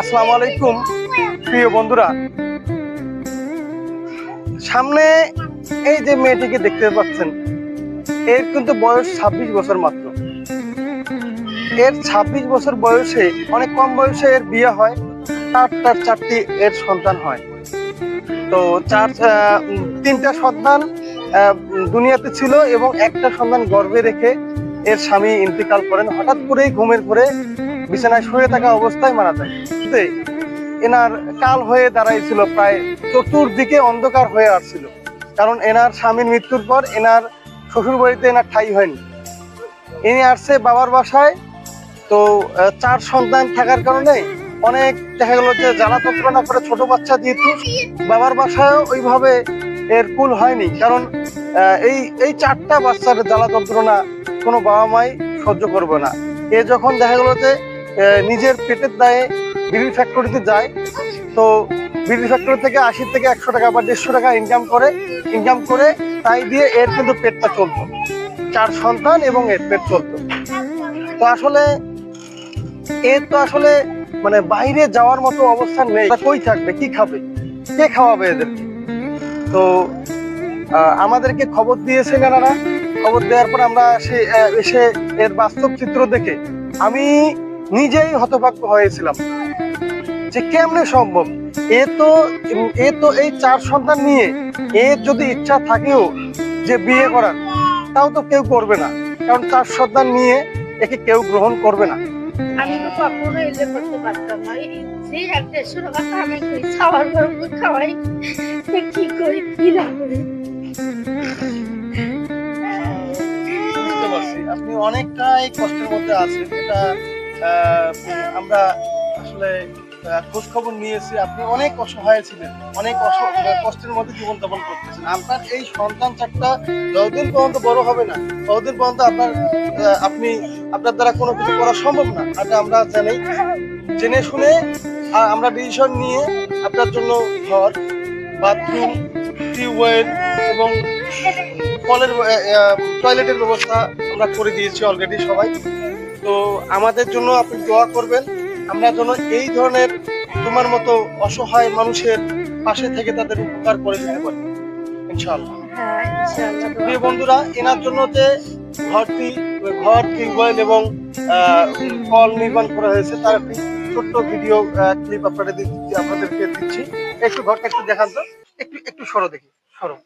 আসসালামু আলাইকুম প্রিয় বন্ধুরা, সামনে এই যে মেয়েটিকে দেখতে পাচ্ছেন, এর কিন্তু বয়স 26 বছর মাত্র। এর 26 বছর বয়সে, অনেক কম বয়সে এর বিয়ে হয়, তার চারটি এর সন্তান হয়। তো তিনটা সন্তান দুনিয়াতে ছিল এবং একটা সন্তান গর্ভে রেখে এর স্বামী ইন্তেকাল করেন। হঠাৎ করেই ঘুমের ঘরে বিছানায় শুয়ে থাকা অবস্থায় মারা যায়। এনার কাল হয়ে দাঁড়াইছিল, প্রায় চতুর্দিকে অন্ধকার হয়ে আসছিল। কারণ এনার স্বামীর মৃত্যুর পর এনার শ্বশুর বাড়িতে এনার ঠাঁই হয়নি, ইনি আসছে বাবার বাসায়। তো 4 সন্তান থাকার কারণে অনেক দেখা গেল যে জ্বালা যন্ত্রণা করে, ছোট বাচ্চা যেহেতু বাবার বাসায় ওইভাবে এর কুল হয়নি। কারণ এই 4টা বাচ্চার জ্বালা যন্ত্রণা কোনো বাবা মাই সহ্য করবে না। এ যখন দেখা গেল যে নিজের পেটের দায়ে বিড়ি ফ্যাক্টরিতে যায়, তো বিড়ি ফ্যাক্টরি থেকে 80 থেকে 100 টাকা বা 150 টাকা ইনকাম করে তাই দিয়ে এর কিন্তু পেটটা চলতো। 4 সন্তান এবং এর পেট চলতো। তো আসলে এর তো আসলে মানে বাইরে যাওয়ার মতো অবস্থান নেই। কই থাকবে, কি খাবে, কে খাওয়াবে এদেরকে? তো আমাদেরকে খবর দিয়েছেন এনারা। খবর দেওয়ার পর আমরা এসে এর বাস্তব চিত্র দেখে আমি নিজেই হতভম্ব হয়েছিলাম যে কেমনে সম্ভব। এ তো এই 4 সন্তান নিয়ে এর যদি ইচ্ছা থাকেও যে বিয়ে করার, তাও তো কেউ করবে না। কারণ 4 সন্তান নিয়ে একে কেউ গ্রহণ করবে না। আমি তো কখনো এলে করতে পারতাম না। সেই একটা কথা আমি কই খাওয়ার গরম খাওয়াই, কি করি কি না করি। বুঝতে পারছি আপনি অনেকটাই কষ্টের মধ্যে আছেন। এটা আমরা আসলে খোঁজ খবর নিয়েছি। আপনি অনেক অসহায় ছিলেন, অনেক কষ্টের মধ্যে জীবনযাপন করতেছেন। আপনার এই সন্তান 4টা যতদিন পর্যন্ত বড় হবে না, ততদিন পর্যন্ত আপনার দ্বারা কোনো কিছু করা সম্ভব না। এটা আমরা জেনে শুনে আমরা ডিসিশন নিয়ে আপনার জন্য ঘর, বাথরুম, টিউবওয়েল এবং কলের টয়লেটের ব্যবস্থা আমরা করে দিয়েছি অলরেডি সবাই। তো আমাদের জন্য আপনি দোয়া করবেন, আমরা যেন এই ধরনের তোমার মতো অসহায় মানুষের পাশে থেকে তাদের উপকার করে দিতে পারি ইনশাআল্লাহ। প্রিয় বন্ধুরা, এনার জন্য যে ঘর, টিউবওয়েল এবং কল নির্মাণ করা হয়েছে, তার একটি ছোট্ট ভিডিও ক্লিপ আপনাদেরকে দিচ্ছি। একটু ঘরটা একটু দেখান তো, একটু সরো দেখি, সরো।